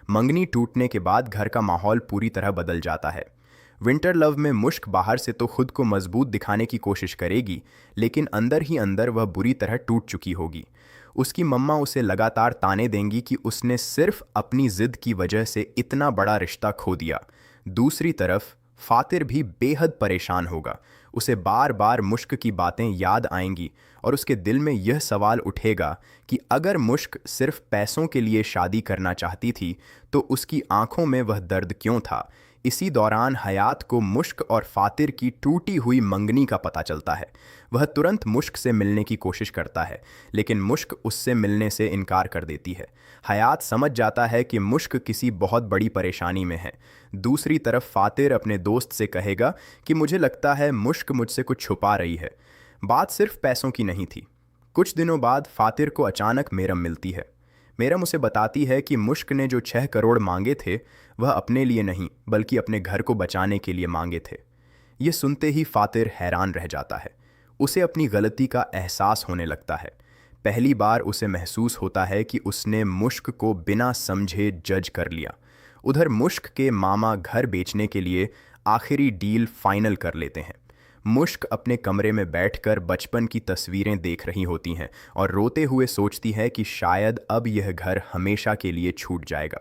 मंगनी टूटने के बाद घर का माहौल पूरी तरह बदल जाता है। विंटर लव में मुश्क बाहर से तो खुद को मजबूत दिखाने की कोशिश करेगी, लेकिन अंदर ही अंदर वह बुरी तरह टूट चुकी होगी। उसकी मम्मा उसे लगातार ताने देंगी कि उसने सिर्फ अपनी जिद की वजह से इतना बड़ा रिश्ता खो दिया। दूसरी तरफ फातिर भी बेहद परेशान होगा। उसे बार बार मुश्क की बातें याद आएंगी और उसके दिल में यह सवाल उठेगा कि अगर मुश्क सिर्फ पैसों के लिए शादी करना चाहती थी तो उसकी आंखों में वह दर्द क्यों था। इसी दौरान हयात को मुश्क और फातिर की टूटी हुई मंगनी का पता चलता है। वह तुरंत मुश्क से मिलने की कोशिश करता है, लेकिन मुश्क उससे मिलने से इनकार कर देती है। हयात समझ जाता है कि मुश्क किसी बहुत बड़ी परेशानी में है। दूसरी तरफ फातिर अपने दोस्त से कहेगा कि मुझे लगता है मुश्क मुझसे कुछ छुपा रही है। बात सिर्फ पैसों की नहीं थी। कुछ दिनों बाद फातिर को अचानक मेरम मिलती है। मेरम उसे बताती है कि मुश्क ने जो 6 करोड़ मांगे थे वह अपने लिए नहीं बल्कि अपने घर को बचाने के लिए मांगे थे। ये सुनते ही फातिर हैरान रह जाता है। उसे अपनी गलती का एहसास होने लगता है। पहली बार उसे महसूस होता है कि उसने मुश्क को बिना समझे जज कर लिया। उधर मुश्क के मामा घर बेचने के लिए आखिरी डील फाइनल कर लेते हैं। मुश्क अपने कमरे में बैठकर बचपन की तस्वीरें देख रही होती हैं और रोते हुए सोचती है कि शायद अब यह घर हमेशा के लिए छूट जाएगा।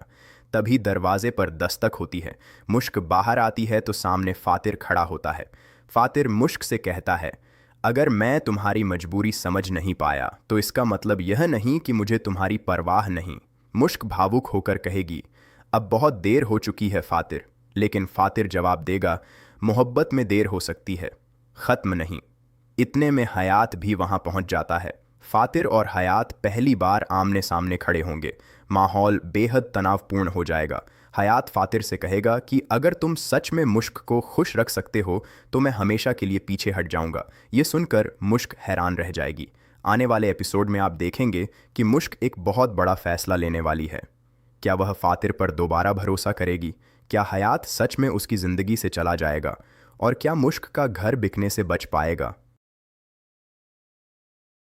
तभी दरवाजे पर दस्तक होती है। मुश्क बाहर आती है तो सामने फातिर खड़ा होता है। फातिर मुश्क से कहता है, अगर मैं तुम्हारी मजबूरी समझ नहीं पाया तो इसका मतलब यह नहीं कि मुझे तुम्हारी परवाह नहीं। मुश्क भावुक होकर कहेगी, अब बहुत देर हो चुकी है फातिर। लेकिन फातिर जवाब देगा, मोहब्बत में देर हो सकती है, खत्म नहीं। इतने में हयात भी वहां पहुंच जाता है। फातिर और हयात पहली बार आमने सामने खड़े होंगे। माहौल बेहद तनावपूर्ण हो जाएगा। हयात फातिर से कहेगा कि अगर तुम सच में मुश्क को खुश रख सकते हो तो मैं हमेशा के लिए पीछे हट जाऊंगा। ये सुनकर मुश्क हैरान रह जाएगी। आने वाले एपिसोड में आप देखेंगे कि मुश्क एक बहुत बड़ा फैसला लेने वाली है। क्या वह फातिर पर दोबारा भरोसा करेगी? क्या हयात सच में उसकी ज़िंदगी से चला जाएगा? और क्या मुश्क का घर बिकने से बच पाएगा?